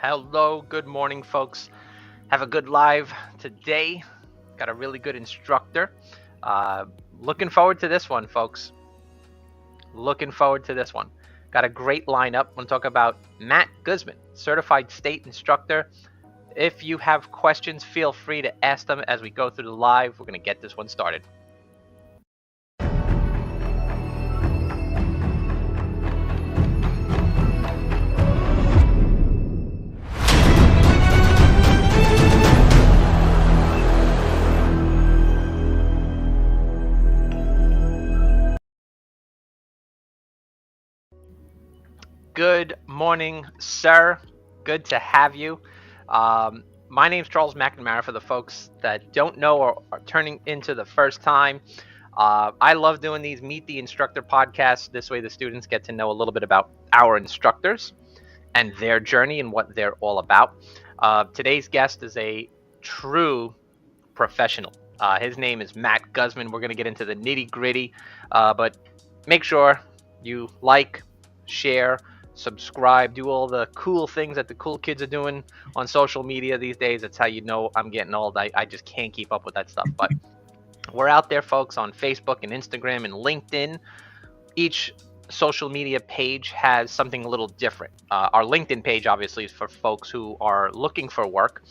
Hello, good morning, folks. Have a good live today. Got a really good instructor. Uh, Looking forward to this one, folks. Looking forward to this one. Got a great lineup. I'm going to talk about Matt Guzman, certified state instructor. If you have questions, feel free to ask them as we go through the live. We're going to get this one started. Good morning, sir. Good to have you. My name's Charles McNamara for the folks that don't know or are turning into the first time. I love doing these Meet the Instructor podcasts. This way, the students get to know a little bit about our instructors and their journey and what they're all about. Today's guest is a true professional. His name is Matt Guzman. We're going to get into the nitty gritty, but make sure you like, share, subscribe, do all the cool things that the cool kids are doing on social media these days. That's how you know I'm getting old. I just can't keep up with that stuff. But we're out there, folks, on Facebook and Instagram and LinkedIn. Each social media page has something a little different. Our LinkedIn page, obviously, is for folks who are looking for work.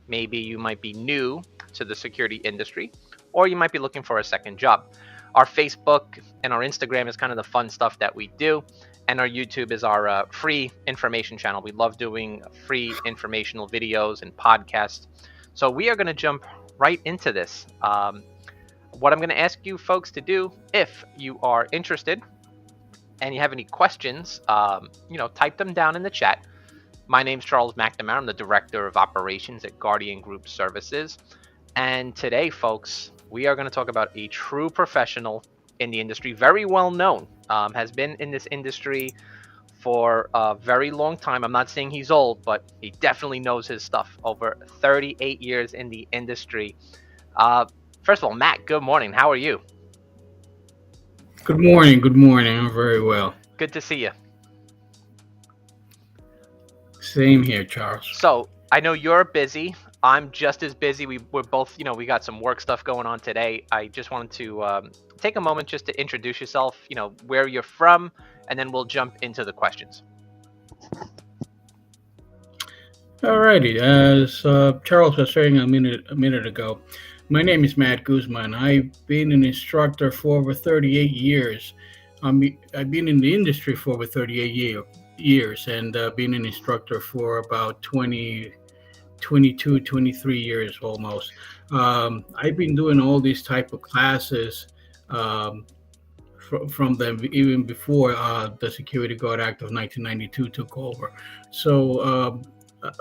Maybe you might be new to the security industry, or you might be looking for a second job. Our Facebook and our Instagram is kind of the fun stuff that we do, and our YouTube is our free information channel. We love doing free informational videos and podcasts. So we are going to jump right into this. What I'm going to ask you folks to do, if you are interested and you have any questions, type them down in the chat. My name's Charles McNamara. I'm the Director of Operations at Guardian Group Services. And today, folks, we are going to talk about a true professional in the industry, very well known, has been in this industry for a very long time. I'm not saying he's old, but he definitely knows his stuff. Over 38 years in the industry. First of all, Matt, good morning. How are you? Good morning. Good morning. I'm very well. Good to see you. Same here, Charles. So I know you're busy. I'm just as busy. We're both, we got some work stuff going on today. I just wanted to take a moment just to introduce yourself, where you're from, and then we'll jump into the questions. Alrighty. As Charles was saying a minute ago, my name is Matt Guzman. I've been an instructor for over 38 years. I've been in the industry for over 38 years and been an instructor for about 22, 23 years almost. I've been doing all these type of classes from them even before the Security Guard Act of 1992 took over. So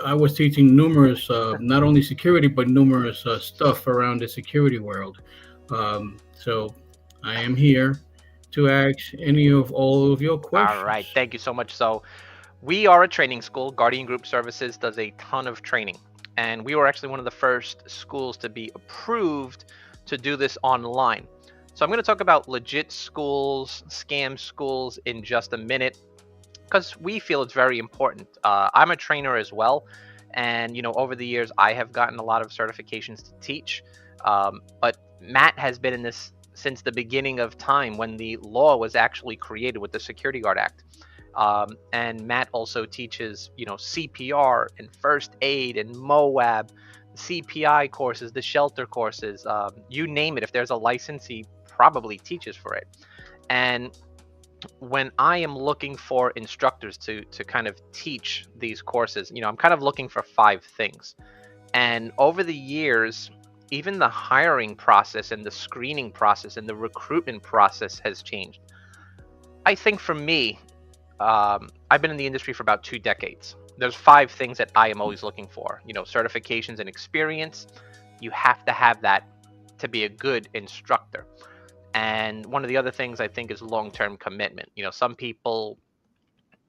I was teaching numerous, not only security, but numerous stuff around the security world. So I am here to ask any of all of your questions. All right. Thank you so much. So we are a training school. Guardian Group Services does a ton of training. And we were actually one of the first schools to be approved to do this online. So I'm going to talk about legit schools, scam schools in just a minute, because we feel it's very important. I'm a trainer as well. And, over the years, I have gotten a lot of certifications to teach. But Matt has been in this since the beginning of time, when the law was actually created with the Security Guard Act. And Matt also teaches, CPR and first aid and MOAB, CPI courses, the shelter courses, you name it. If there's a license, he probably teaches for it. And when I am looking for instructors to kind of teach these courses, I'm kind of looking for 5 things. And over the years, even the hiring process and the screening process and the recruitment process has changed. I think for me, I've been in the industry for about 2 decades. There's 5 things that I am always looking for. Certifications and experience. You have to have that to be a good instructor. And one of the other things I think is long-term commitment. Some people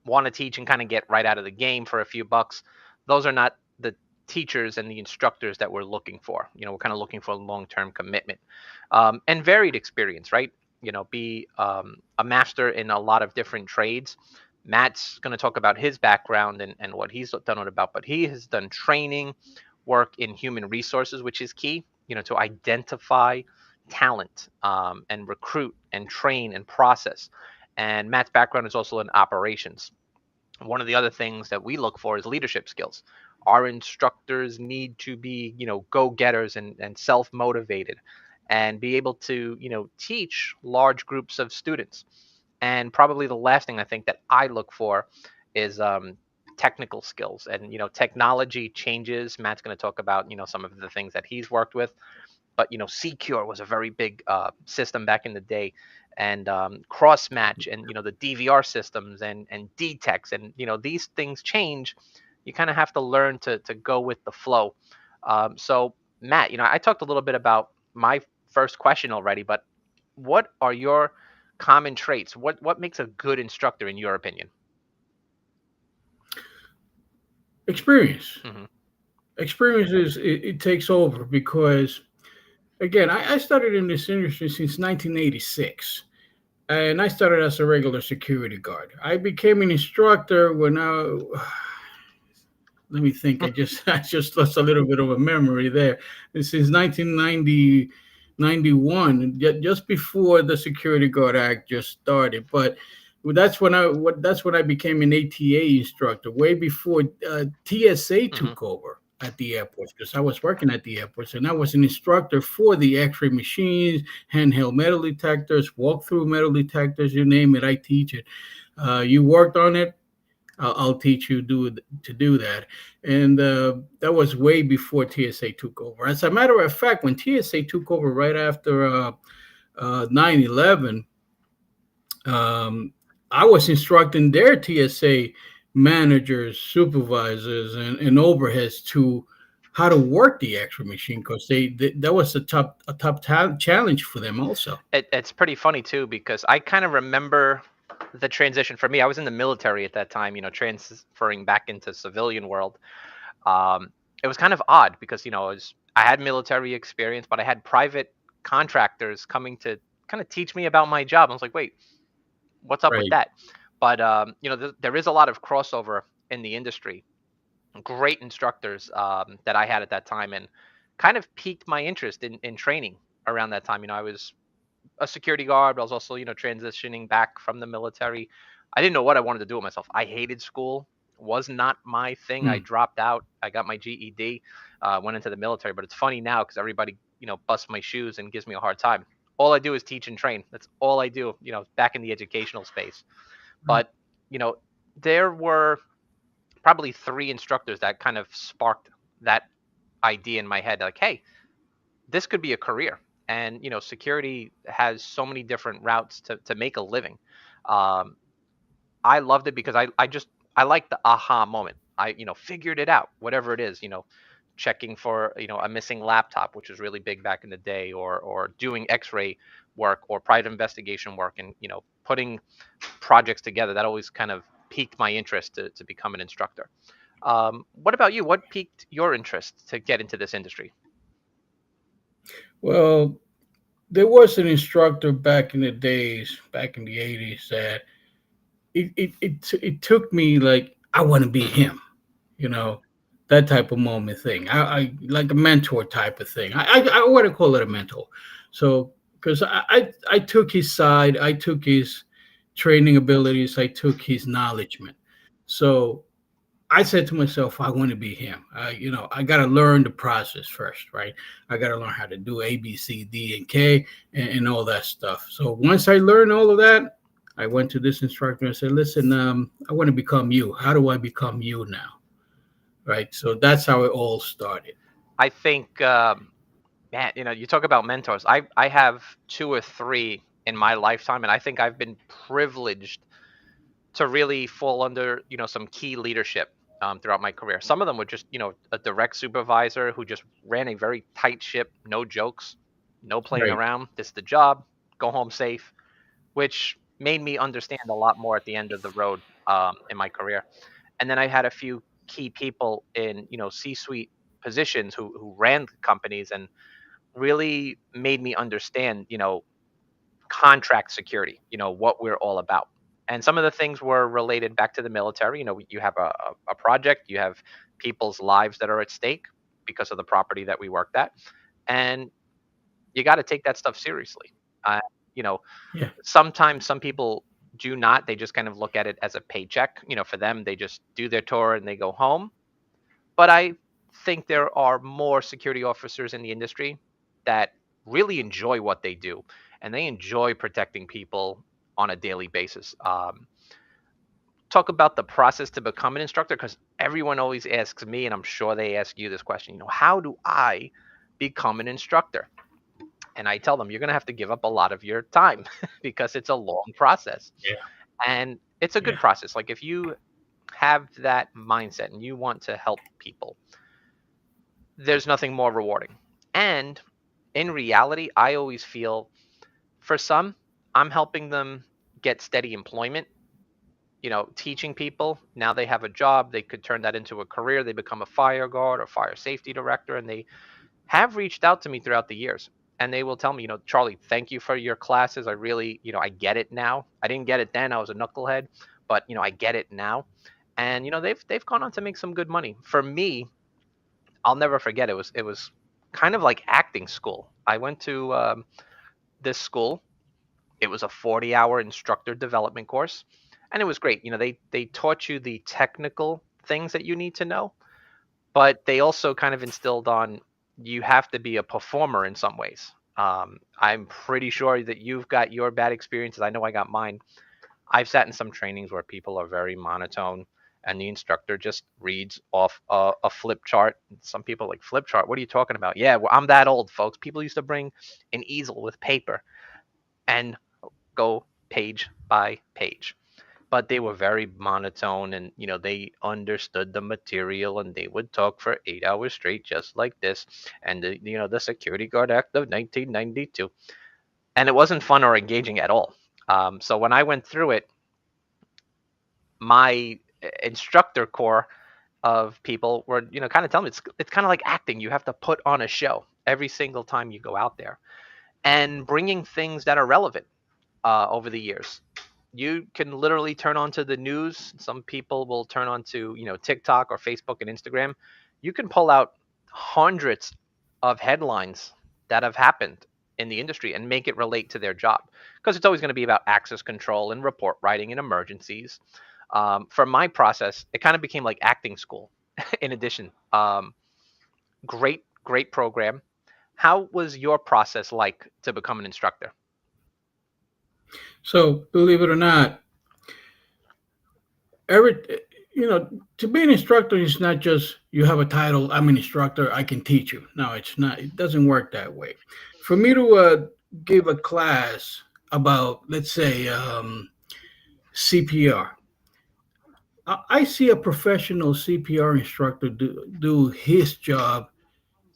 want to teach and kind of get right out of the game for a few bucks. Those are not the teachers and the instructors that we're looking for. We're kind of looking for long-term commitment, and varied experience, right? Be a master in a lot of different trades. Matt's going to talk about his background and what he's done it about, but he has done training, work in human resources, which is key, to identify talent, and recruit and train and process. And Matt's background is also in operations. One of the other things that we look for is leadership skills. Our instructors need to be, go-getters and self-motivated and be able to, teach large groups of students. And probably the last thing I think that I look for is technical skills. And technology changes. Matt's going to talk about some of the things that he's worked with, but Secure was a very big system back in the day, and cross match, and the DVR systems and DTEX, and these things change. You kind of have to learn to go with the flow. So Matt, I talked a little bit about my first question already, but what are your common traits? What makes a good instructor in your opinion? Experience. Hmm. Experience it takes over because again, I started in this industry since 1986. And I started as a regular security guard. I became an instructor when I let me think. I just lost a little bit of a memory there. Since 1990, 91, just before the Security Guard Act just started. But that's when I became an ATA instructor. Way before TSA Hmm. took over at the airports, because I was working at the airports and I was an instructor for the X-ray machines, handheld metal detectors, walk-through metal detectors, you name it, I teach it. You worked on it, I'll teach you to do that. And that was way before TSA took over. As a matter of fact, when TSA took over right after 9/11, um, I was instructing their TSA managers, supervisors, and overheads to how to work the X-ray machine because that was a top challenge for them also. It's pretty funny too because I kind of remember the transition for me. I was in the military at that time, transferring back into civilian world. Um, it was kind of odd because I had military experience, but I had private contractors coming to kind of teach me about my job. I was like, wait, what's up with Right. that? But there is a lot of crossover in the industry. Great instructors that I had at that time, and kind of piqued my interest in training around that time. I was a security guard, but I was also, transitioning back from the military. I didn't know what I wanted to do with myself. I hated school. Was not my thing. I Hmm. dropped out. I got my GED, went into the military. But it's funny now because everybody, busts my shoes and gives me a hard time. All I do is teach and train. That's all I do, back in the educational space. But, you know, there were probably three instructors that kind of sparked that idea in my head. Like, hey, this could be a career. And security has so many different routes to make a living. um, I loved it because I like the aha moment. I figured it out, whatever it is. Checking for a missing laptop, which was really big back in the day, or doing X-ray work or private investigation work, and putting projects together. That always kind of piqued my interest to become an instructor. What about you? What piqued your interest to get into this industry? Well, there was an instructor back in the days, back in the 80s, that it took me like I want to be Hmm. him, you know, that type of moment thing. I like a mentor type of thing. I want to call it a mentor. So because I took his side, I took his training abilities, I took his knowledgement. So I said to myself, I want to be him. I got to learn the process first, right? I got to learn how to do A, B, C, D, and K, and all that stuff. So once I learned all of that, I went to this instructor and said, "Listen, I want to become you. How do I become you now?" Right. So that's how it all started. I think, man, you talk about mentors. I have two or three in my lifetime, and I think I've been privileged to really fall under some key leadership throughout my career. Some of them were just a direct supervisor who just ran a very tight ship, no jokes, no playing Right. around. This is the job, go home safe, which made me understand a lot more at the end of the road in my career. And then I had a few key people in C-suite positions who ran companies and really made me understand contract security, what we're all about. And some of the things were related back to the military. You have a project, you have people's lives that are at stake because of the property that we worked at, and you got to take that stuff seriously. Uh, you know, Yeah. Sometimes some people do not. They just kind of look at it as a paycheck. For them, they just do their tour and they go home. But I think there are more security officers in the industry that really enjoy what they do, and they enjoy protecting people on a daily basis. Talk about the process to become an instructor, because everyone always asks me, and I'm sure they ask you this question. How do I become an instructor? And I tell them, you're going to have to give up a lot of your time because it's a long process, Yeah. and it's a good Yeah. process. Like, if you have that mindset and you want to help people, there's nothing more rewarding. And in reality, I always feel, for some, I'm helping them get steady employment. Teaching people, now they have a job, they could turn that into a career. They become a fire guard or fire safety director, and they have reached out to me throughout the years. And they will tell me, Charlie, thank you for your classes. I really, I get it now. I didn't get it then. I was a knucklehead, but I get it now. And they've gone on to make some good money. For me, I'll never forget. It was kind of like acting school. I went to this school. It was a 40-hour instructor development course, and it was great. They taught you the technical things that you need to know, but they also kind of instilled on, you have to be a performer in some ways. I'm pretty sure that you've got your bad experiences. I know I got mine. I've sat in some trainings where people are very monotone, and the instructor just reads off a flip chart. Some people are like, flip chart, what are you talking about? Yeah, well, I'm that old, folks. People used to bring an easel with paper and go page by page. But they were very monotone, and they understood the material, and they would talk for 8 hours straight, just like this. And the Security Guard Act of 1992. And it wasn't fun or engaging at all. So when I went through it, my instructor core of people were, kind of telling me, it's kind of like acting. You have to put on a show every single time you go out there, and bringing things that are relevant over the years. You can literally turn on to the news. Some people will turn on to, TikTok or Facebook and Instagram. You can pull out hundreds of headlines that have happened in the industry and make it relate to their job, because it's always going to be about access control and report writing and emergencies. For my process, it kind of became like acting school. In addition, great program. How was your process like to become an instructor? So believe it or not, every to be an instructor is not just you have a title. I'm an instructor. I can teach you. No, it's not. It doesn't work that way. For me to give a class about, let's say, CPR, I see a professional CPR instructor do his job,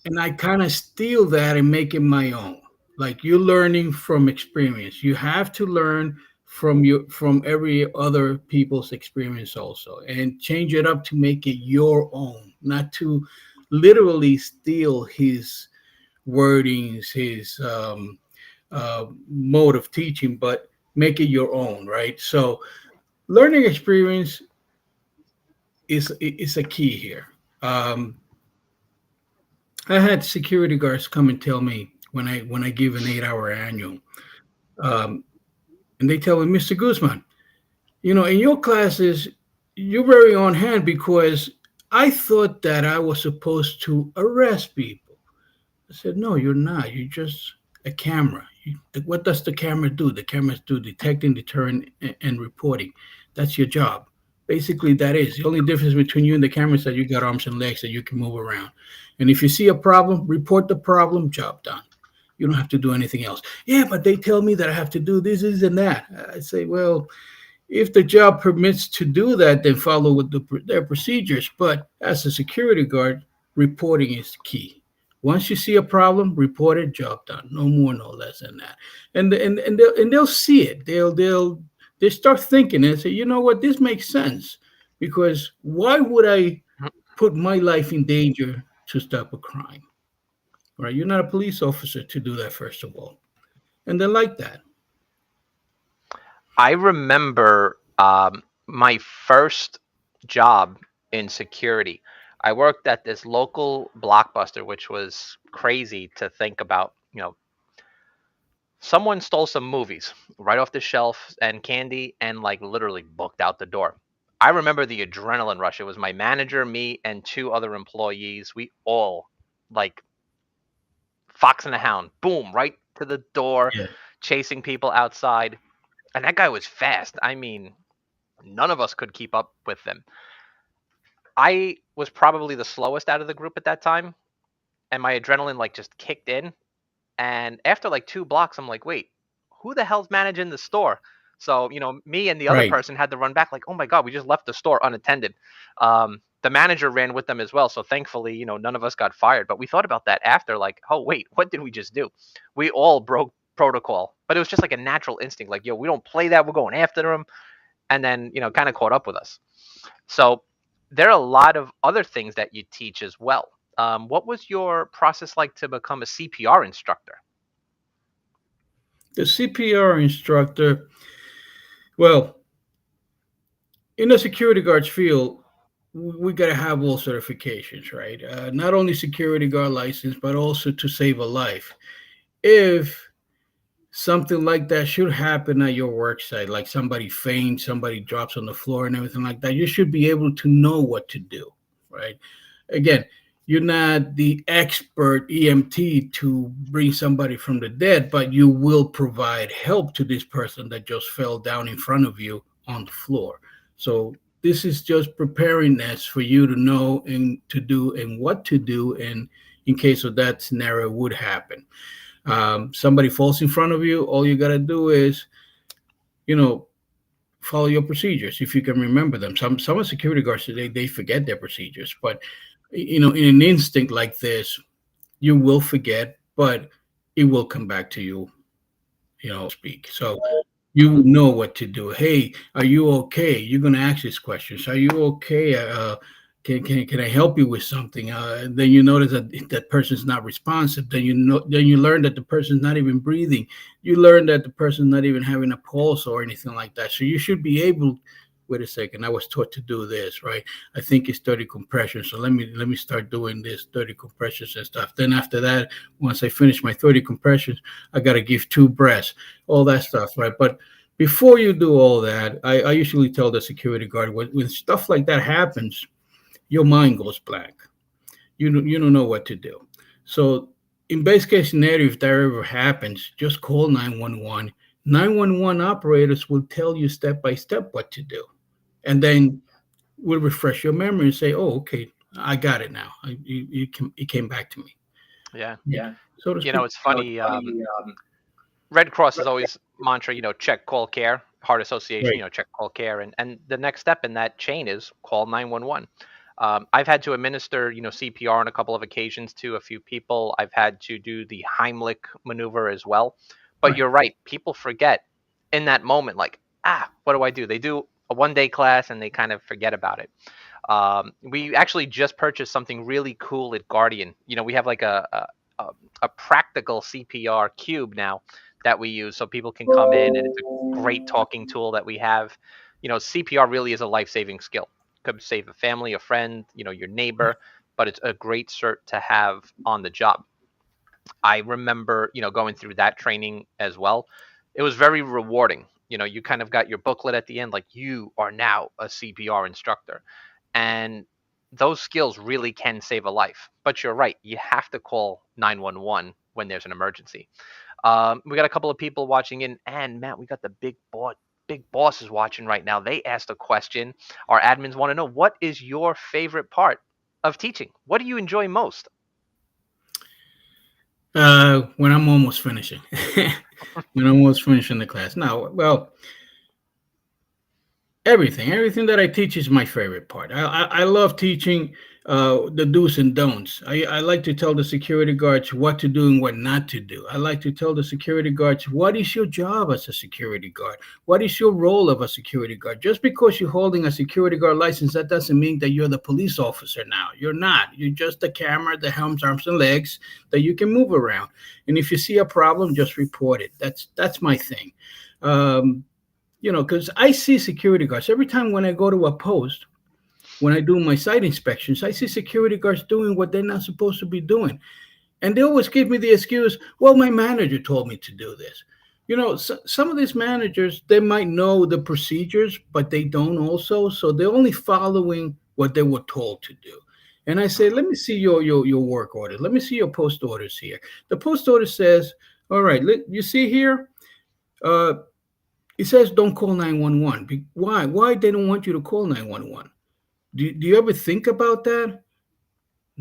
and I kind of steal that and make it my own. Like, you're learning from experience. You have to learn from every other people's experience also, and change it up to make it your own, not to literally steal his wordings, his mode of teaching, but make it your own, right? So learning experience is a key here. Um, I had security guards come and tell me when I give an 8 hour annual, um, and they tell me, Mr. Guzman, in your classes, you're very on hand because I thought that I was supposed to arrest people. I said, no, you're not. You're just a camera. What does the camera do? The cameras do detecting, deterring, and reporting. That's your job. Basically, that is. The only difference between you and the camera is that you got arms and legs that you can move around. And if you see a problem, report the problem, job done. You don't have to do anything else. Yeah, but they tell me that I have to do this and that. I say, well, if the job permits to do that, then follow with their procedures. But as a security guard, reporting is key. Once you see a problem, report it, job done. No more, no less than that. And they'll see it. They start thinking and say, you know what, this makes sense. Because why would I put my life in danger to stop a crime? Right? You're not a police officer to do that, first of all. And they like that. I remember My first job in security, I worked at this local blockbuster, which was crazy to think about. Someone stole some movies right off the shelf and candy and like literally booked out the door. I remember the adrenaline rush. It was my manager, me, and two other employees. We all like Fox and the Hound, boom, right to the door, Yeah. chasing people outside. And that guy was fast. I mean, none of us could keep up with them. I was probably the slowest out of the group at that time, and my adrenaline like just kicked in. And after like 2 blocks, I'm like, wait, who the hell's managing the store? So, me and the other Right. person had to run back, like, oh my God, we just left the store unattended. The manager ran with them as well. So thankfully, none of us got fired. But we thought about that after, like, oh, wait, what did we just do? We all broke protocol, but it was just like a natural instinct. Like, yo, we don't play that. We're going after them. And then, kind of caught up with us. So there are a lot of other things that you teach as well. What was your process like to become a CPR instructor? The CPR instructor, well, in the security guards field, we got to have all certifications, right? Not only security guard license, but also to save a life. If something like that should happen at your work site, like somebody faints, somebody drops on the floor, and everything like that, you should be able to know what to do, right? Again, you're not the expert EMT to bring somebody from the dead, but you will provide help to this person that just fell down in front of you on the floor. So this is just preparingness for you to know and to do and what to do, and in case of that scenario would happen. Somebody falls in front of you, all you got to do is, you know, follow your procedures if you can remember them. Some of security guards today they forget their procedures, but in an instinct like this, you will forget, but it will come back to you, speak. So you know what to do. Hey, are you okay? You're gonna ask these questions. Are you okay? Can I help you with something? Then you notice that that person's not responsive. Then you learn that the person's not even breathing. You learn that the person's not even having a pulse or anything like that. So you should be able. Wait a second. I was taught to do this, right? I think it's 30 compressions. So let me start doing this 30 compressions and stuff. Then after that, once I finish my 30 compressions, I gotta give 2 breaths, all that stuff, right? But before you do all that, I usually tell the security guard when stuff like that happens, your mind goes blank. You don't know what to do. So in best case scenario, if that ever happens, just call 911. 911 operators will tell you step by step what to do. And then we'll refresh your memory and say, oh, okay, I got it now. It came back to me, Yeah. so to speak. It's funny. Red Cross is always mantra, check, call, care. Heart Association, Right. check, call, care, and the next step in that chain is call 911. I've had to administer, CPR on a couple of occasions to a few people. I've had to do the Heimlich maneuver as well. But Right. you're right, people forget in that moment, like, what do I do? They do a 1 day class and they kind of forget about it. We actually just purchased something really cool at Guardian. We have like a practical CPR cube now that we use so people can come in, and it's a great talking tool that we have. CPR really is a life-saving skill. Could save a family, a friend, your neighbor, but it's a great cert to have on the job. I remember, going through that training as well. It was very rewarding. You kind of got your booklet at the end, like you are now a CPR instructor. And those skills really can save a life. But you're right, you have to call 911 when there's an emergency. We got a couple of people watching in, and Matt, we got the big bosses watching right now. They asked a question. Our admins want to know, what is your favorite part of teaching? What do you enjoy most? When I'm almost finishing, when I'm almost finishing the class. Now, well, everything that I teach is my favorite part. I love teaching the do's and don'ts. I like to tell the security guards what to do and what not to do. I like to tell the security guards what is your job as a security guard, what is your role of a security guard. Just because you're holding a security guard license, that doesn't mean that you're the police officer. Now you're not. You're just the camera, the helms, arms, and legs that you can move around. And if you see a problem, just report it. That's my thing. um, Because I see security guards every time when I go to a post. When I do my site inspections, I see security guards doing what they're not supposed to be doing. And they always give me the excuse, well, my manager told me to do this. Some of these managers, they might know the procedures, but they don't also. So they're only following what they were told to do. And I say, let me see your work order. Let me see your post orders here. The post order says, all right, you see here, uh, it says don't call 911. Why? Why they don't want you to call 911? Do you ever think about that?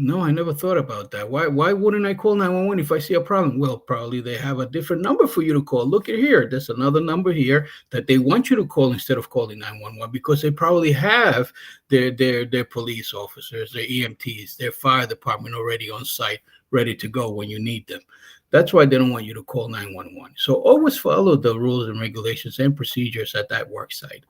No, I never thought about that. Why wouldn't I call 911 if I see a problem? Well, probably they have a different number for you to call. Look at here. There's another number here that they want you to call instead of calling 911 because they probably have their police officers, their EMTs, their fire department already on site, ready to go when you need them. That's why they don't want you to call 911. So always follow the rules and regulations and procedures at that work site.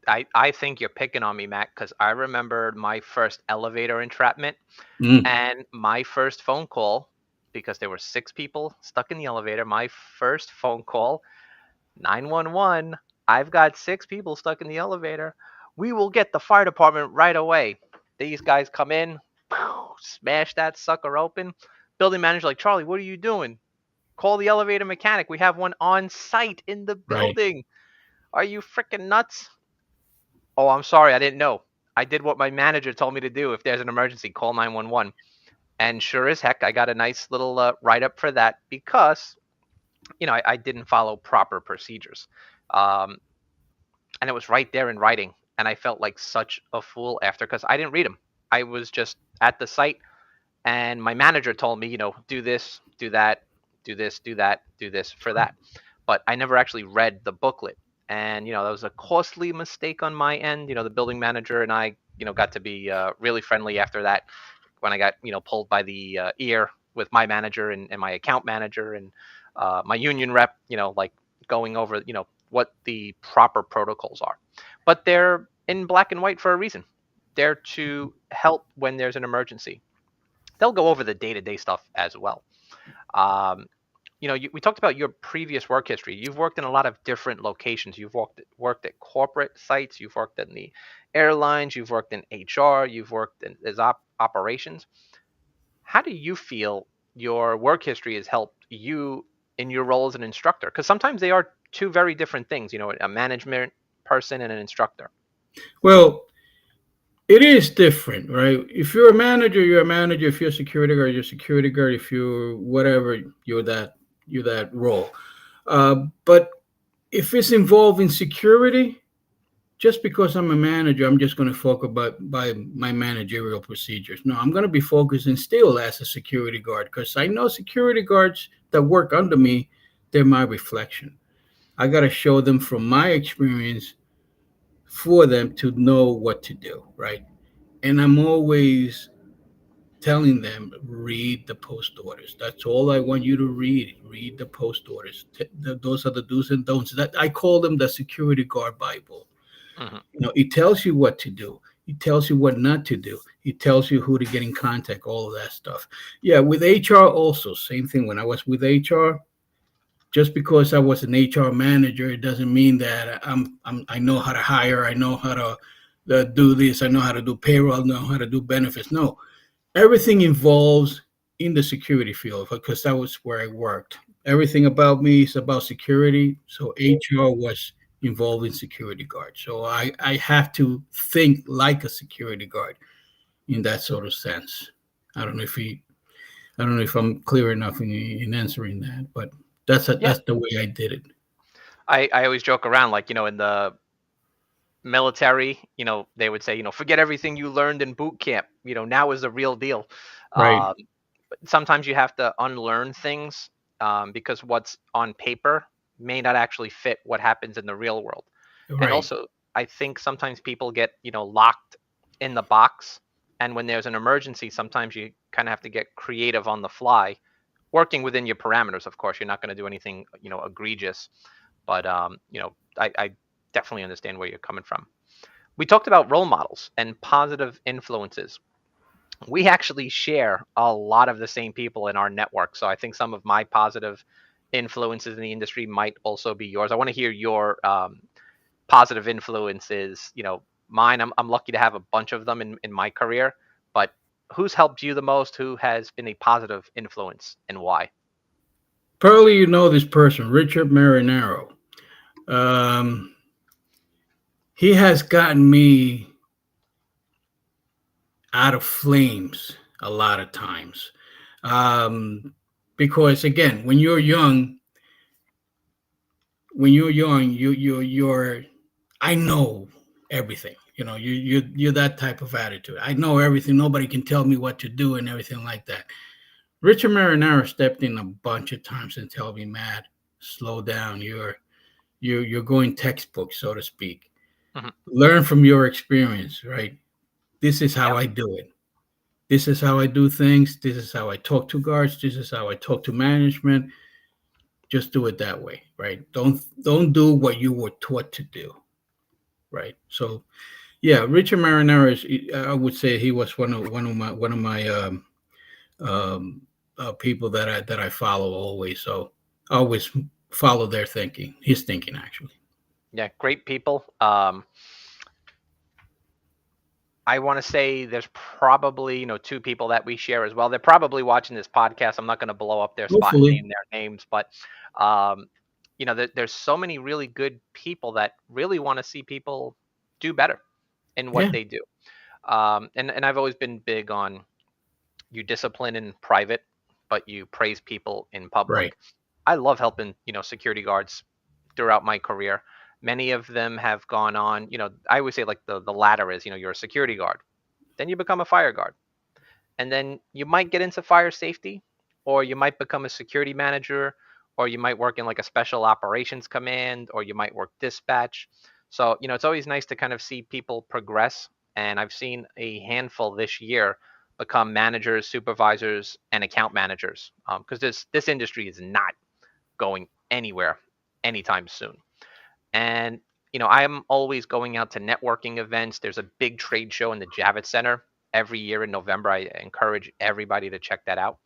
I think you're picking on me, Matt, because I remember my first elevator entrapment Mm, and my first phone call, because there were six people stuck in the elevator. My first phone call, 911. I've got six people stuck in the elevator. We will get the fire department right away. These guys come in, smash that sucker open. Building manager like, Charlie, what are you doing? Call the elevator mechanic. We have one on site in the right. building. Are you freaking nuts? Oh, I'm sorry, I didn't know. I did what my manager told me to do. If there's an emergency, call 911. And sure as heck, I got a nice little write up for that because I didn't follow proper procedures, um, and it was right there in writing. And I felt like such a fool after because I didn't read them. I was just at the site, and my manager told me, do this, do that, do this, do that, do this for that. But I never actually read the booklet. And, that was a costly mistake on my end. The building manager and I, got to be really friendly after that when I got, pulled by the ear with my manager and my account manager and my union rep, like going over, what the proper protocols are. But they're in black and white for a reason. They're to help when there's an emergency. They'll go over the day-to-day stuff as well. Um, we talked about your previous work history. You've worked in a lot of different locations. You've worked at corporate sites. You've worked in the airlines. You've worked in HR. You've worked in as operations. How do you feel your work history has helped you in your role as an instructor? Because sometimes they are two very different things. A management person and an instructor. Well, it is different, right? If you're a manager, you're a manager. If you're a security guard, you're a security guard. If you're whatever, you're that role. But if it's involving security, just because I'm a manager, I'm just going to focus by my managerial procedures. No, I'm going to be focusing still as a security guard because I know security guards that work under me, they're my reflection. I got to show them from my experience for them to know what to do, right? And I'm always telling them read the post orders. That's all I want you to read. Read the post orders. Those are the do's and don'ts. That I call them the security guard Bible. Hmm. It tells you what to do. It tells you what not to do. It tells you who to get in contact. All of that stuff. Yeah, with HR also same thing. When I was with HR, just because I was an HR manager, it doesn't mean that I know how to hire. I know how to do this. I know how to do payroll. I know how to do benefits. No, everything involves in the security field because that was where I worked. Everything about me is about security. So HR was involved in security guard. So I have to think like a security guard in that sort of sense. I don't know if he, I don't know if I'm clear enough in answering that, but Yeah, that's the way I did it. I always joke around like in the military, they would say, forget everything you learned in boot camp. Now is the real deal. Right. Um, Sometimes you have to unlearn things because what's on paper may not actually fit what happens in the real world. And Right. also, I think sometimes people get, locked in the box. And when there's an emergency, sometimes you kind of have to get creative on the fly, working within your parameters. Of course, you're not going to do anything, egregious. But, I definitely understand where you're coming from. We talked about role models and positive influences. We actually share a lot of the same people in our network. So I think some of my positive influences in the industry might also be yours. I want to hear your positive influences, mine. I'm lucky to have a bunch of them in my career, but who's helped you the most? Who has been a positive influence and why? Probably you know this person, Richard Marinaro. Um, he has gotten me out of flames a lot of times. Um, because again, when you're young, you're I know everything. You're that type of attitude. I know everything. Nobody can tell me what to do and everything like that. Richard Marinaro stepped in a bunch of times and told me, Matt, slow down. You're going textbook, so to speak. Hmm. Learn from your experience, right? This is how Yeah. I do it. This is how I do things. This is how I talk to guards. This is how I talk to management. Just do it that way, right? Don't do what you were taught to do, right? So yeah, Richard Marinaro is. I would say he was one of my people that I follow always. So I always follow their thinking, his thinking actually. Yeah, great people. I want to say there's probably, two people that we share as well. They're probably watching this podcast. I'm not going to blow up their spot and Hopefully, name their names, but um, there's so many really good people that really want to see people do better in what yeah, they do. And I've always been big on you discipline in private, but you praise people in right. public. I love helping, security guards throughout my career. Many of them have gone on, I always say like the ladder is, you're a security guard, then you become a fire guard, and then you might get into fire safety, or you might become a security manager, or you might work in like a special operations command, or you might work dispatch. So it's always nice to kind of see people progress, and I've seen a handful this year become managers, supervisors, and account managers, because this industry is not going anywhere anytime soon. And I'm always going out to networking events. There's a big trade show in the Javits Center every year in November. I encourage everybody to check that out.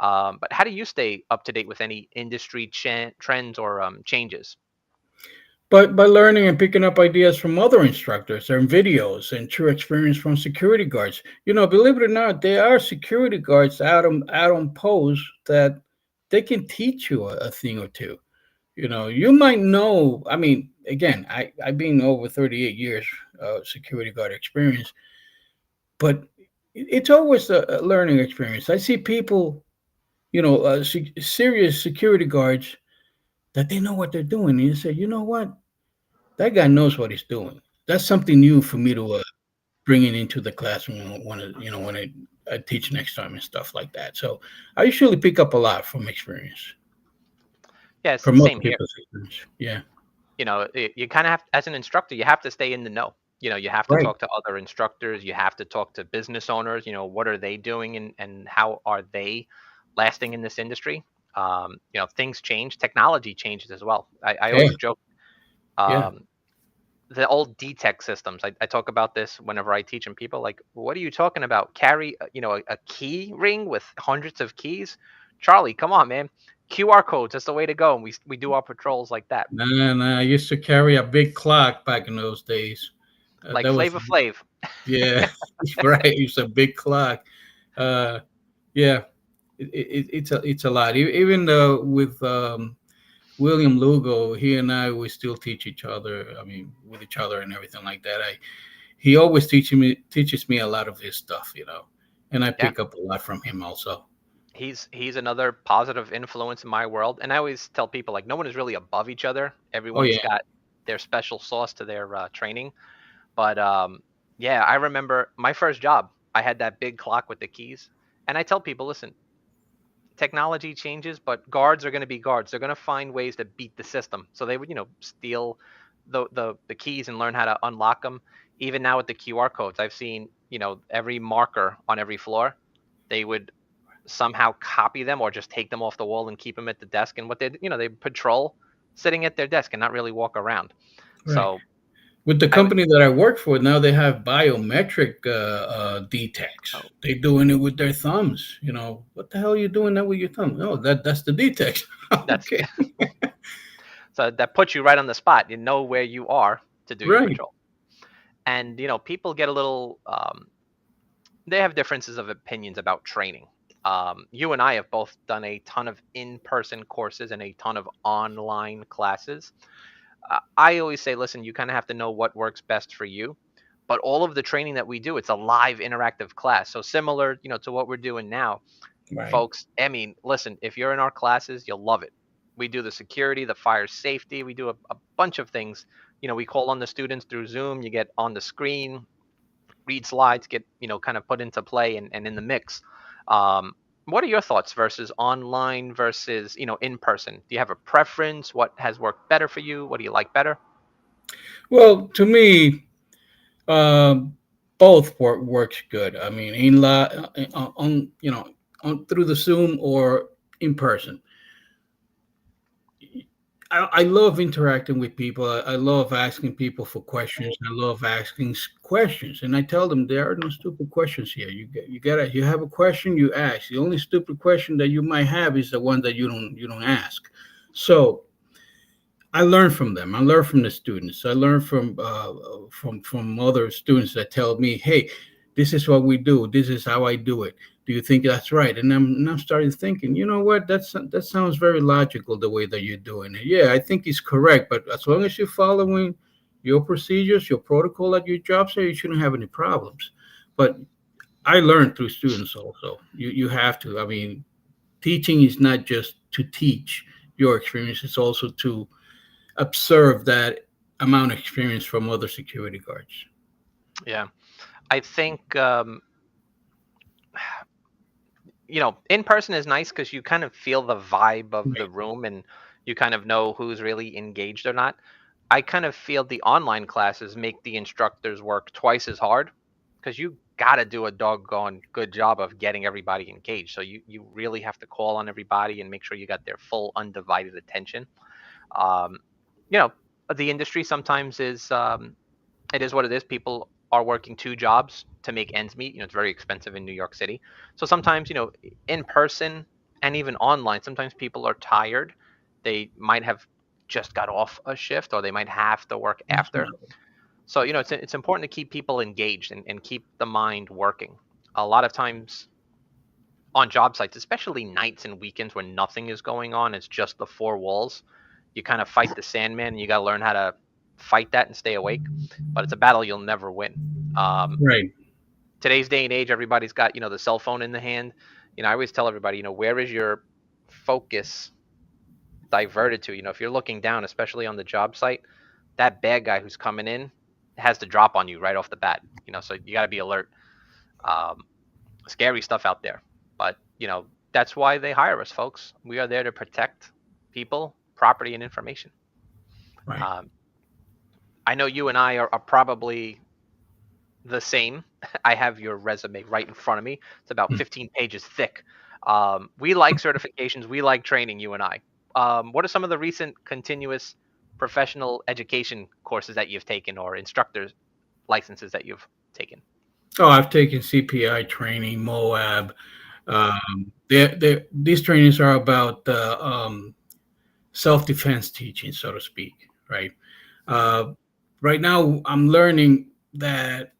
But how do you stay up to date with any industry trends or changes? But by learning and picking up ideas from other instructors and videos and true experience from security guards. Believe it or not, there are security guards out on post that they can teach you a thing or two. You might know. I mean, again, I've been over 38 years security guard experience, but it's always a learning experience. I see people, serious security guards that they know what they're doing, and you say, you know what, that guy knows what he's doing. That's something new for me to bring it into the classroom when I teach next time and stuff like that. So I usually pick up a lot from experience, Yeah, it's the from other same here. people's experience. Yeah, You kind of have, as an instructor, you have to stay in the know. You have to right. talk to other instructors. You have to talk to business owners. What are they doing, and how are they lasting in this industry? Things change. Technology changes as well. I Yeah, always joke. yeah. Um, the old DTEC systems. I talk about this whenever I teach, and people like, what are you talking about? Carry, a key ring with hundreds of keys? Charlie, come on, man. QR codes, that's the way to go. And we do our patrols like that. Nah, nah. I used to carry a big clock back in those days. Like That was, Flavor Flav. yeah, right. It's a big clock. Uh, yeah, it's a lot. Even though with William Lugo, he and I we still teach each other. I mean, with each other and everything like that. He always teaches me a lot of his stuff, and I Yeah. pick up a lot from him also. He's another positive influence in my world. And I always tell people like no one is really above each other. Oh Everyone's yeah, got their special sauce to their training. But yeah, I remember my first job. I had that big clock with the keys, and I tell people, listen, technology changes, but guards are going to be guards. They're going to find ways to beat the system. So they would, steal the keys and learn how to unlock them. Even now with the QR codes, I've seen, every marker on every floor, they would somehow copy them or just take them off the wall and keep them at the desk. And what they patrol sitting at their desk and not really walk around. right. So With the I would, company that I work for now, they have biometric detects. oh, They're doing it with their thumbs. What the hell are you doing that with your thumb? No, that's the detect. that's Okay. so that puts you right on the spot. You know where you are to do your Right. patrol. And people get a little they have differences of opinions about training. You and I have both done a ton of in-person courses and a ton of online classes. I always say, listen, you kind of have to know what works best for you. But all of the training that we do, it's a live interactive class. So similar, to what we're doing now, Right. folks. I mean, listen, if you're in our classes, you'll love it. We do the security, the fire safety. We do a bunch of things. We call on the students through Zoom. You get on the screen, read slides, get kind of put into play and in the mix. What are your thoughts versus online versus in person? Do you have a preference? What has worked better for you? What do you like better? Well, to me, um, both works good. I mean, on through the Zoom or in person. I love interacting with people. I love asking people for questions. I love asking questions, and I tell them there are no stupid questions here. You have a question, you ask. The only stupid question that you might have is the one that you don't ask. So I learn from them. I learn from the students. I learn from other students that tell me, "Hey, this is what we do. This is how I do it. Do you think that's right?" And I'm starting thinking, you know what? That sounds very logical the way that you're doing it. Yeah, I think it's correct. But as long as you're following your procedures, your protocol at your job site, you shouldn't have any problems. But I learned through students also. You have to. I mean, teaching is not just to teach your experience; it's also to observe that amount of experience from other security guards. Yeah, I think in person is nice because you kind of feel the vibe of the Right. room and you kind of know who's really engaged or not. I kind of feel the online classes make the instructors work twice as hard because you got to do a doggone good job of getting everybody engaged. So you really have to call on everybody and make sure you got their full undivided attention. Um, you know, the industry sometimes is it is what it is. People are working two jobs to make ends meet. It's very expensive in New York City. So sometimes, in person and even online, sometimes people are tired. They might have just got off a shift or they might have to work after. Absolutely. So, it's important to keep people engaged and keep the mind working. A lot of times on job sites, especially nights and weekends when nothing is going on, it's just the four walls. You kind of fight the Sandman, and you got to learn how to fight that and stay awake. But it's a battle you'll never win. Um, Right. Today's day and age, everybody's got the cell phone in the hand. I always tell everybody, where is your focus diverted to? If you're looking down, especially on the job site, that bad guy who's coming in has to drop on you right off the bat. So you got to be alert. Um, Scary stuff out there. But, that's why they hire us, folks. We are there to protect people, property, and information. Right. Um, I know you and I are probably the same. I have your resume right in front of me. It's about Hmm. 15 pages thick. We like certifications. We like training, you and I. What are some of the recent continuous professional education courses that you've taken or instructors licenses that you've taken? Oh, I've taken CPI training, Moab. These trainings are about self-defense teaching, so to speak. Right. Uh, right now, I'm learning that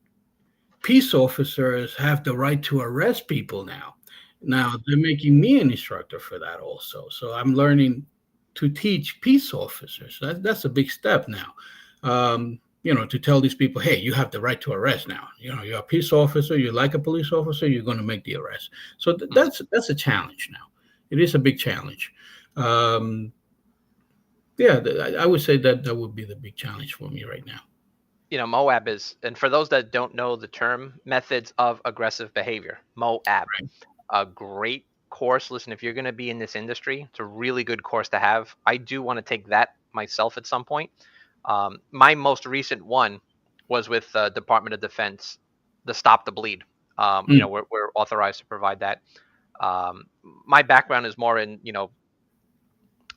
peace officers have the right to arrest people now. Now they're making me an instructor for that also. So I'm learning to teach peace officers. That's a big step now. To tell these people, hey, you have the right to arrest now. You're a peace officer. You like a police officer. You're going to make the arrest. So Mhm. that's a challenge now. It is a big challenge. Um, yeah, I would say that that would be the big challenge for me right now. Moab is, and for those that don't know the term, methods of aggressive behavior. Moab, Right. a great course. Listen, if you're going to be in this industry, it's a really good course to have. I do want to take that myself at some point. My most recent one was with Department of Defense, the Stop the Bleed. Mm, We're authorized to provide that. Um, my background is more in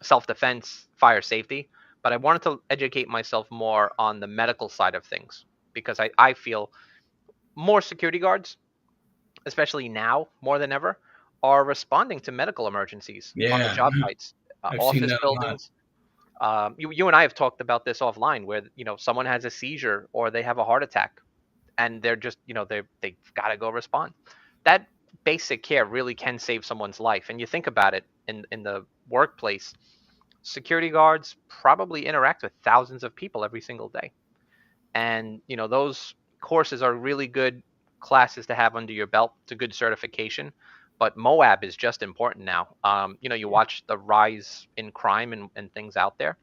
self defense, fire safety, but I wanted to educate myself more on the medical side of things because I feel more security guards, especially now more than ever, are responding to medical emergencies on the yeah, job sites, I've seen office that a lot. buildings. You and I have talked about this offline, where someone has a seizure or they have a heart attack, and they're just they've got to go respond. That basic care really can save someone's life. And you think about it, in the workplace, security guards probably interact with thousands of people every single day, and those courses are really good classes to have under your belt. It's a good certification. But Moab is just important now. You watch the rise in crime and things out there.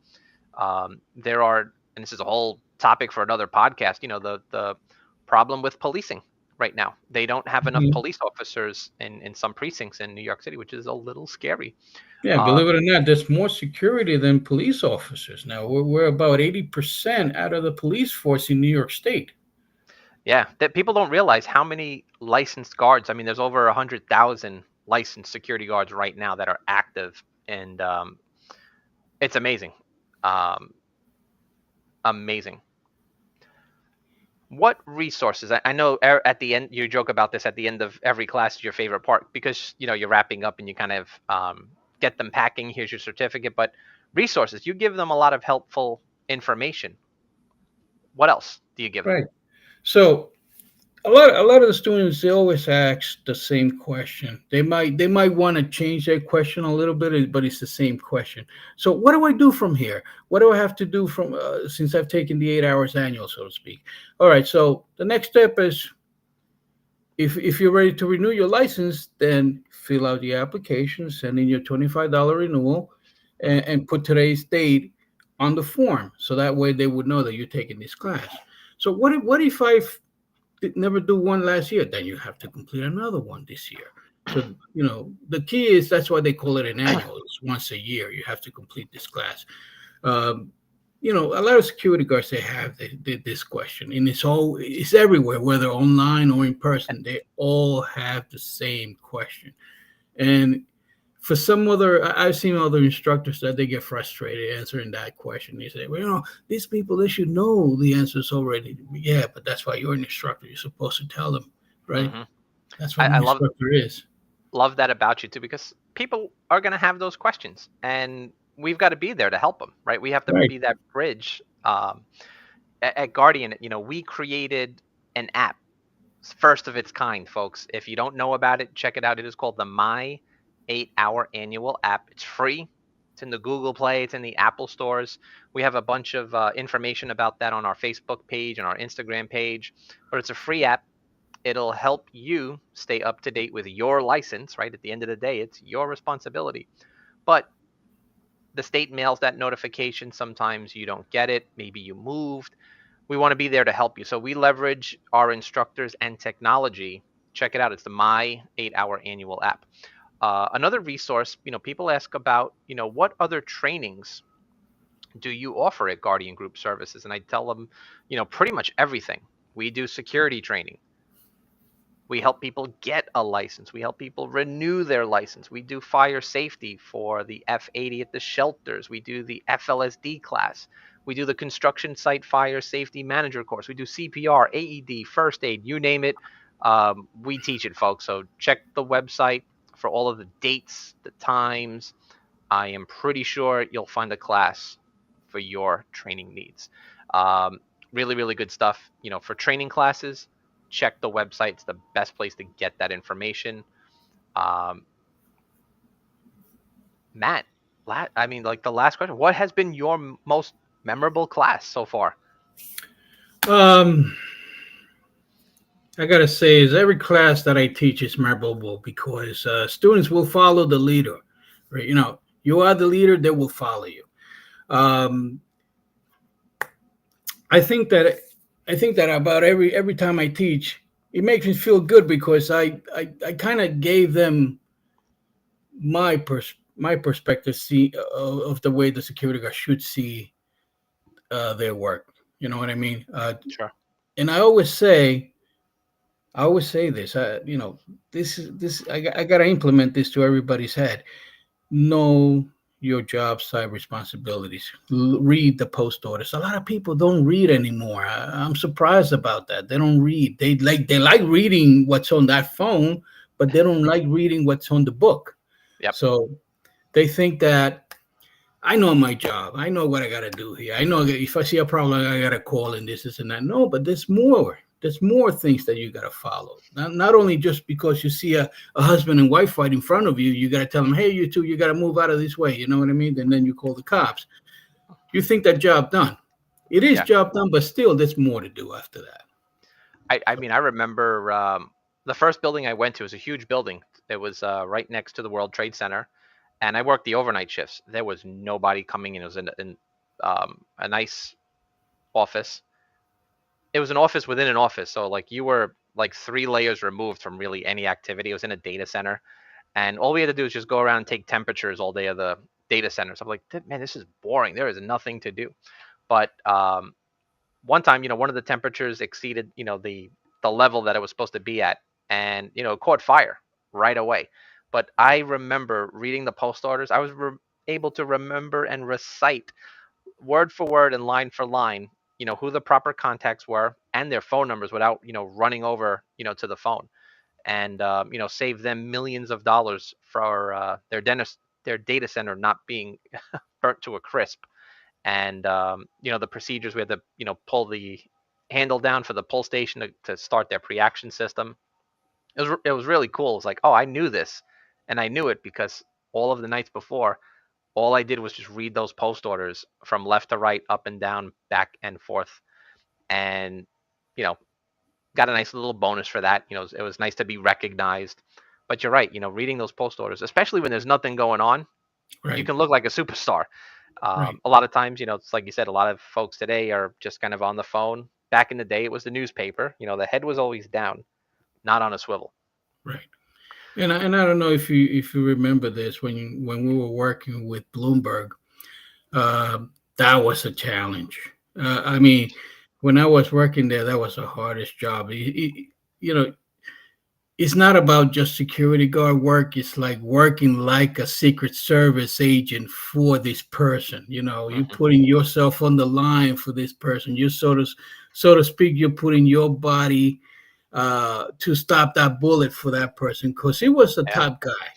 There are, and this is a whole topic for another podcast. The problem with policing right now. They don't have enough Mhm. police officers in some precincts in New York City, which is a little scary. Yeah, believe Um, it or not, there's more security than police officers now. We're about 80% out of the police force in New York State. yeah, that people don't realize how many licensed guards. I mean, there's over 100,000 licensed security guards right now that are active, and it's amazing, um, amazing. What resources? I know at the end you joke about this at the end of every class is your favorite part, because you're wrapping up and you kind of get them packing. Here's your certificate, but resources, you give them a lot of helpful information. What else do you give them? Right. So a lot of the students, they always ask the same question. They might want to change their question a little bit, but it's the same question. So what do I do from here? What do I have to do from since I've taken the 8 hours annual, so to speak? All right. So the next step is, if you're ready to renew your license, then fill out the application, send in your $25 renewal, and put today's date on the form, so that way they would know that you're taking this class. So what if I never do one last year? Then you have to complete another one this year. So the key is, that's why they call it an annual. It's once a year you have to complete this class. um, a lot of security guards, they have this question, and it's everywhere, whether online or in person. They all have the same question, and for some other, I've seen other instructors that they get frustrated answering that question. They say, well, these people, they should know the answers already. Yeah, but that's why you're an instructor. You're supposed to tell them, right? Hmm. That's what I, an I love instructor is. love that about you too, because people are going to have those questions, and we've got to be there to help them, right? We have to Right. be that bridge. At Guardian, we created an app, first of its kind, folks. If you don't know about it, check it out. It is called the My 8 Hour Annual app. It's free. It's in the Google Play. It's in the Apple stores. We have a bunch of information about that on our Facebook page and our Instagram page. But it's a free app. It'll help you stay up to date with your license, right? At the end of the day, it's your responsibility. But the state mails that notification. Sometimes you don't get it. Maybe you moved. We want to be there to help you. So we leverage our instructors and technology. Check it out. It's the My 8 Hour Annual app. Another resource, people ask about, what other trainings do you offer at Guardian Group Services? And I tell them, pretty much everything. We do security training. We help people get a license. We help people renew their license. We do fire safety for the F80 at the shelters. We do the FLSD class. We do the construction site fire safety manager course. We do CPR, AED, first aid, you name it. We teach it, folks. So check the website for all of the dates, the times. I am pretty sure you'll find a class for your training needs. Um, Really, really good stuff. For training classes, check the website. It's the best place to get that information. Um, Matt, I mean, like the last question, what has been your most memorable class so far? Um, I gotta say, is every class that I teach is memorable, because students will follow the leader, right? You are the leader; they will follow you. Um, I think that I think that about every time I teach, it makes me feel good, because I kind of gave them my perspective, of the way the security guard should see their work. You know what I mean? Sure. And I always say this. I gotta implement this to everybody's head. Know your job site responsibilities. Read the post orders. A lot of people don't read anymore. I'm surprised about that. They don't read. They like reading what's on that phone, but they don't like reading what's on the book. Yep. So they think that I know my job. I know what I got to do here. I know if I see a problem, I got to call and this and that. No, but there's more. There's more things that you got to follow. Not only just because you see a husband and wife fight in front of you, you got to tell them, hey, you two, you got to move out of this way. You know what I mean? And then you call the cops. You think that job done. It is Yeah. job done, but still, there's more to do after that. I mean, I remember the first building I went to was a huge building. It was right next to the World Trade Center, and I worked the overnight shifts. There was nobody coming in. It was in a nice office. It was an office within an office, so like you were like 3 layers removed from really any activity. It was in a data center, and all we had to do is just go around and take temperatures all day of the data centers. I'm like, man, this is boring. There is nothing to do. But one time, one of the temperatures exceeded, the level that it was supposed to be at, and it caught fire right away. But I remember reading the post orders. I was able to remember and recite word for word and line for line, who the proper contacts were and their phone numbers without, running over, to the phone, and save them millions of dollars for their data center not being burnt to a crisp. And the procedures, we had to pull the handle down for the pull station to start their pre-action system. It was really cool. It's like, oh, I knew this, and I knew it because all of the nights before, all I did was just read those post orders from left to right, up and down, back and forth, and you know got a nice little bonus for that. It was nice to be recognized. But you're right. Reading those post orders, especially when there's nothing going on, you Right, can look like a superstar. right, A lot of times, it's like you said, a lot of folks today are just kind of on the phone. Back in the day, it was the newspaper. The head was always down, not on a swivel. right. And I don't know if you remember this when we were working with Bloomberg. Uh, that was a challenge. I mean, when I was working there, that was the hardest job. You know, it's not about just security guard work. It's like working like a Secret Service agent for this person. You Hmm. putting yourself on the line for this person. You so to speak, you're putting your body to stop that bullet for that person because he was the Yeah, top guy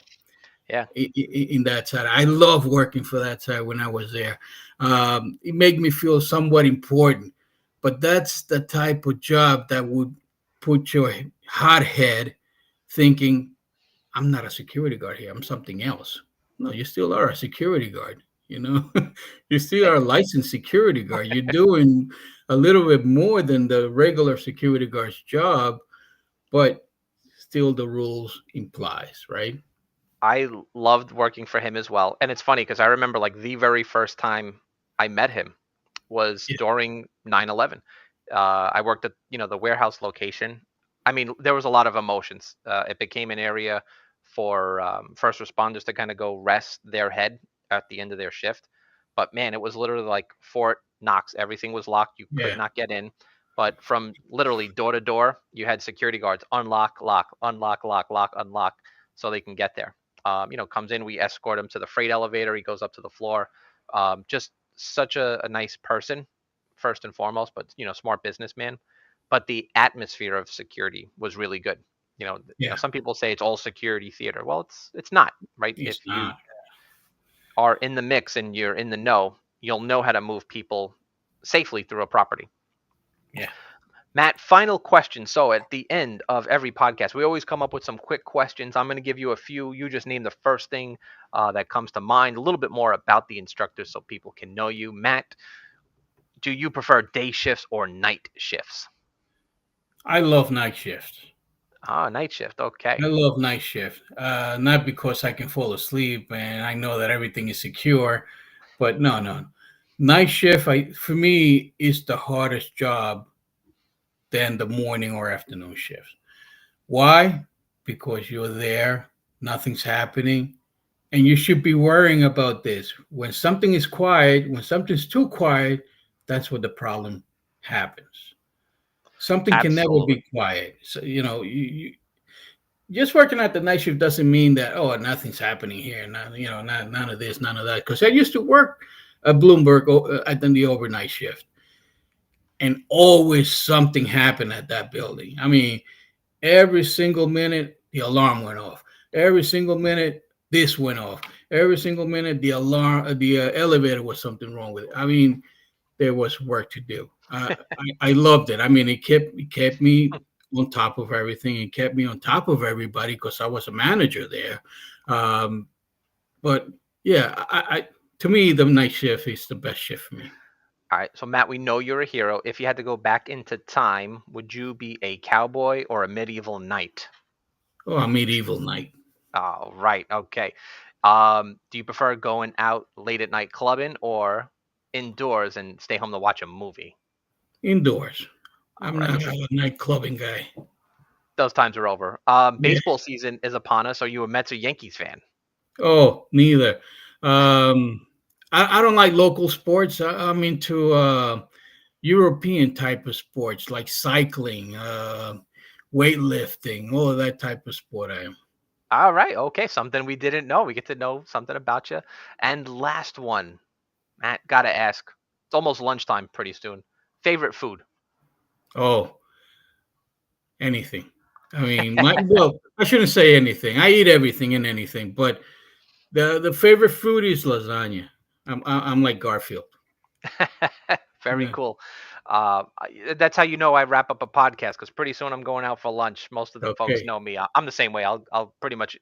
yeah. in that side. I love working for that side when I was there. It made me feel somewhat important, but that's the type of job that would put your hot head thinking, I'm not a security guard here. I'm something else. No, you still are a security guard. You know, you still Eh, are a licensed security guard. You're doing a little bit more than the regular security guard's job, but still the rules implies, right? I loved working for him as well. And it's funny because I remember like the very first time I met him was Yeah, during 9/11. I worked at the warehouse location. I mean, there was a lot of emotions. It became an area for first responders to kind of go rest their head at the end of their shift. But man, it was literally like Fort Knox. Everything was locked. You could yeah, not get in. But from literally door to door, you had security guards unlock, lock, unlock, lock, lock, unlock, so they can get there. Comes in, we escort him to the freight elevator. He goes up to the floor. Just such a nice person, first and foremost, but smart businessman. But the atmosphere of security was really good. yeah. Some people say it's all security theater. Well, it's not, right? It's If you not. are in the mix and you're in the know, you'll know how to move people safely through a property. Yeah. Matt, final question. So at the end of every podcast, we always come up with some quick questions. I'm going to give you a few. You just name the first thing that comes to mind, a little bit more about the instructor so people can know you. Matt, do you prefer day shifts or night shifts? I love night shifts. Ah, night shift. Okay. I love night shift. Not because I can fall asleep and I know that everything is secure, but no, no. Night shift, for me, is the hardest job than the morning or afternoon shift. Why? Because you're there, nothing's happening, and you should be worrying about this. When something is quiet, when something's too quiet, that's where the problem happens. Something can never Absolutely. be quiet. So, just working at the night shift doesn't mean that, oh, nothing's happening here, none of this, none of that. Because I used to work at Bloomberg at the overnight shift, and always something happened at that building. I mean, every single minute the alarm went off. Every single minute this went off. Every single minute, the alarm, the elevator was something wrong with it. I mean, there was work to do. I loved it. I mean, it kept me on top of everything. It kept me on top of everybody because I was a manager there. Um, but yeah, to me, the night shift is the best shift for me. All right, so Matt, we know you're a hero. If you had to go back into time, would you be a cowboy or a medieval knight? Oh, a medieval night. Oh, right. Okay. Do you prefer going out late at night clubbing or indoors and stay home to watch a movie? Indoors. All I'm right. not a night clubbing guy. Those times are over. Yeah. Baseball season is upon us. Are you a Mets or Yankees fan? Oh, neither. Um, I don't like local sports. I'm into European type of sports like cycling, weightlifting, all of that type of sport. I am. All right. Okay. Something we didn't know. We get to know something about you. And last one, Matt, gotta ask. It's almost lunchtime pretty soon. Favorite food? Oh, anything. I mean, well, I shouldn't say anything. I eat everything and anything, but the favorite food is lasagna. I'm like Garfield. Very Yeah. cool. That's how you know I wrap up a podcast because pretty soon I'm going out for lunch. Most of the folks Okay. know me. I'm the same way. I'll pretty much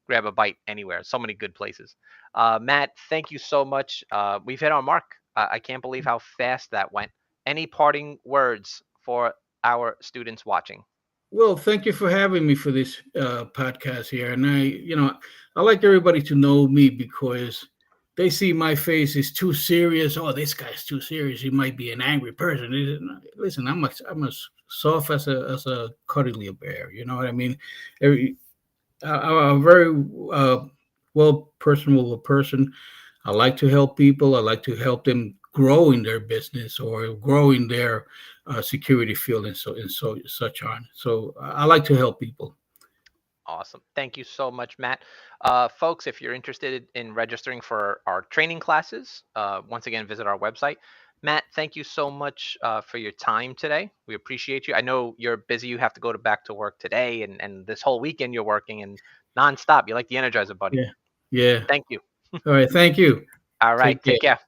grab a bite anywhere. So many good places. Matt, thank you so much. We've hit our mark. I can't believe how fast that went. Any parting words for our students watching? Well, thank you for having me for this podcast here. And I like everybody to know me because they see my face is too serious. Oh, this guy's too serious. He might be an angry person. Listen, I'm as soft as a cuddly bear. You know what I mean? Every, I'm a very well personable person. I like to help people. I like to help them grow in their business or grow in their security field and such on. So I like to help people. Awesome. Thank you so much, Matt. Folks, if you're interested in registering for our training classes, once again, visit our website. Matt, thank you so much for your time today. We appreciate you. I know you're busy. You have to go to back to work today, and this whole weekend you're working and nonstop. You like the Energizer Bunny. Yeah. Yeah. Thank you. All right. Thank you. All right. Take Take care. care.